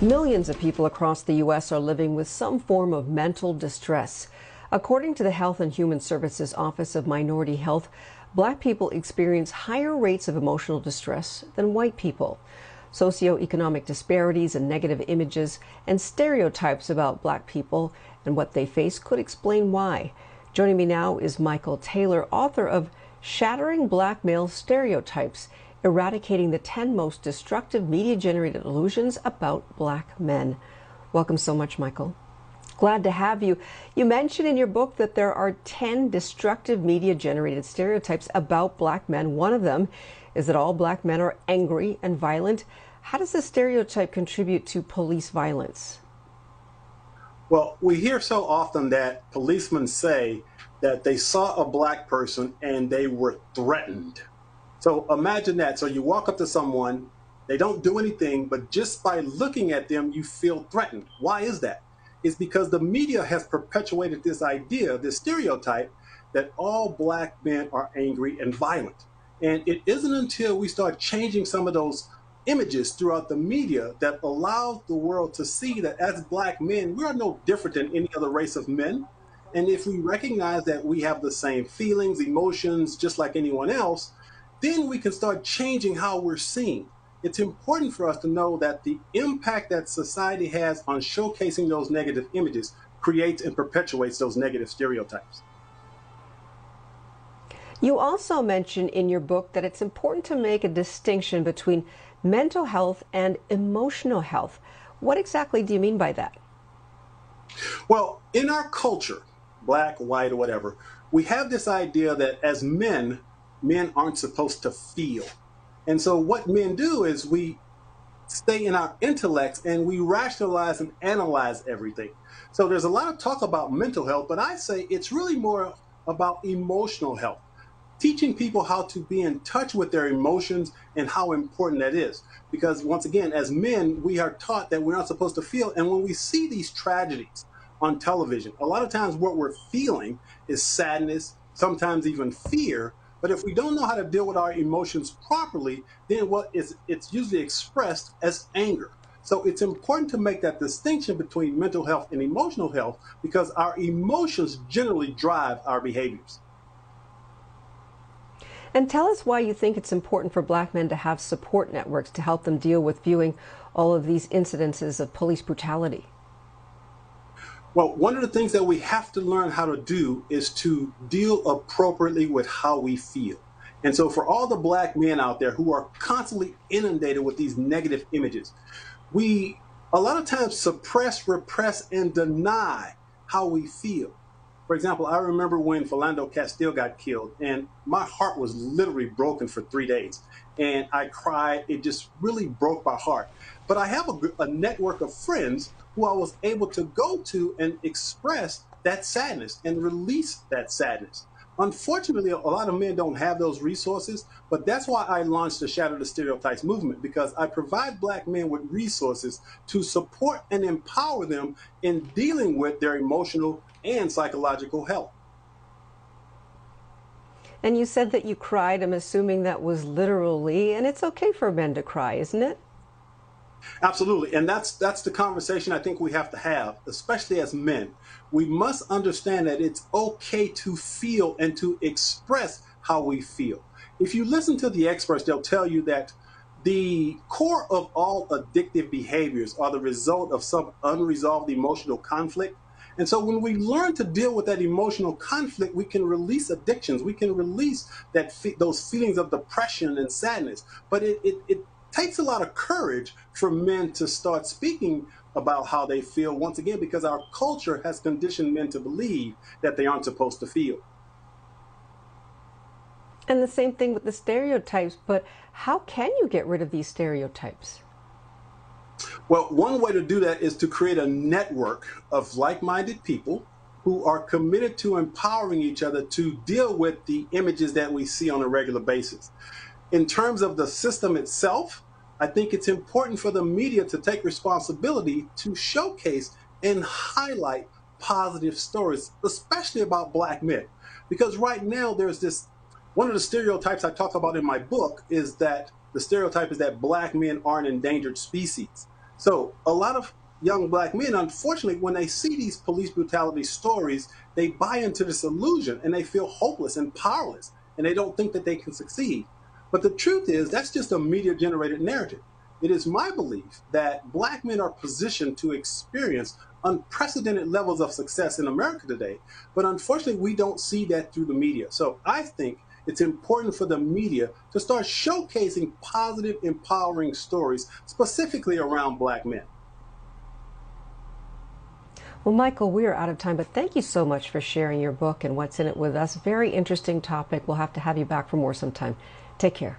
Millions of people across the U.S. are living with some form of mental distress. According to the Health and Human Services Office of Minority Health, Black people experience higher rates of emotional distress than white people. Socioeconomic disparities and negative images and stereotypes about Black people and what they face could explain why. Joining me now is Michael Taylor, author of Shattering Black Male Stereotypes, Eradicating the 10 Most Destructive Media-Generated Illusions About Black Men. Welcome so much, Michael. Glad to have you. You mentioned in your book that there are 10 destructive media-generated stereotypes about Black men. One of them is that all Black men are angry and violent. How does this stereotype contribute to police violence? Well, we hear so often that policemen say that they saw a Black person and they were threatened. So imagine that. So you walk up to someone, they don't do anything, but just by looking at them, you feel threatened. Why is that? It's because the media has perpetuated this idea, this stereotype, that all Black men are angry and violent. And it isn't until we start changing some of those images throughout the media that allows the world to see that as Black men, we are no different than any other race of men. And if we recognize that we have the same feelings, emotions, just like anyone else, then we can start changing how we're seen. It's important for us to know that the impact that society has on showcasing those negative images creates and perpetuates those negative stereotypes. You also mention in your book that it's important to make a distinction between mental health and emotional health. What exactly do you mean by that? Well, in our culture, Black, white, or whatever, we have this idea that as men aren't supposed to feel. And so what men do is we stay in our intellects and we rationalize and analyze everything. So there's a lot of talk about mental health, but I say it's really more about emotional health. Teaching people how to be in touch with their emotions and how important that is. Because once again, as men, we are taught that we're not supposed to feel. And when we see these tragedies on television, a lot of times what we're feeling is sadness, sometimes even fear. But if we don't know how to deal with our emotions properly, then it's usually expressed as anger. So it's important to make that distinction between mental health and emotional health because our emotions generally drive our behaviors. And tell us why you think it's important for Black men to have support networks to help them deal with viewing all of these incidences of police brutality. Well, one of the things that we have to learn how to do is to deal appropriately with how we feel. And so for all the Black men out there who are constantly inundated with these negative images, we a lot of times suppress, repress, and deny how we feel. For example, I remember when Philando Castile got killed and my heart was literally broken for 3 days. And I cried. It just really broke my heart. But I have a network of friends who I was able to go to and express that sadness and release that sadness. Unfortunately, a lot of men don't have those resources, but that's why I launched the Shatter the Stereotypes movement, because I provide Black men with resources to support and empower them in dealing with their emotional and psychological health. And you said that you cried. I'm assuming that was literally, and it's okay for men to cry, isn't it? Absolutely. And that's the conversation I think we have to have, especially as men. We must understand that it's okay to feel and to express how we feel. If you listen to the experts, they'll tell you that the core of all addictive behaviors are the result of some unresolved emotional conflict. And so when we learn to deal with that emotional conflict, we can release addictions. We can release those feelings of depression and sadness. But it takes a lot of courage for men to start speaking about how they feel, once again, because our culture has conditioned men to believe that they aren't supposed to feel. And the same thing with the stereotypes, but how can you get rid of these stereotypes? Well, one way to do that is to create a network of like-minded people who are committed to empowering each other to deal with the images that we see on a regular basis. In terms of the system itself, I think it's important for the media to take responsibility to showcase and highlight positive stories, especially about Black men. Because right now there's this, one of the stereotypes I talk about in my book is that the stereotype is that Black men are an endangered species. So a lot of young black men, unfortunately, when they see these police brutality stories, they buy into this illusion and they feel hopeless and powerless and they don't think that they can succeed. But the truth is, that's just a media generated narrative. It is my belief that black men are positioned to experience unprecedented levels of success in America today. But unfortunately, we don't see that through the media. So I think it's important for the media to start showcasing positive, empowering stories, specifically around black men. Well, Michael, we are out of time, but thank you so much for sharing your book and what's in it with us. Very interesting topic. We'll have to have you back for more sometime. Take care.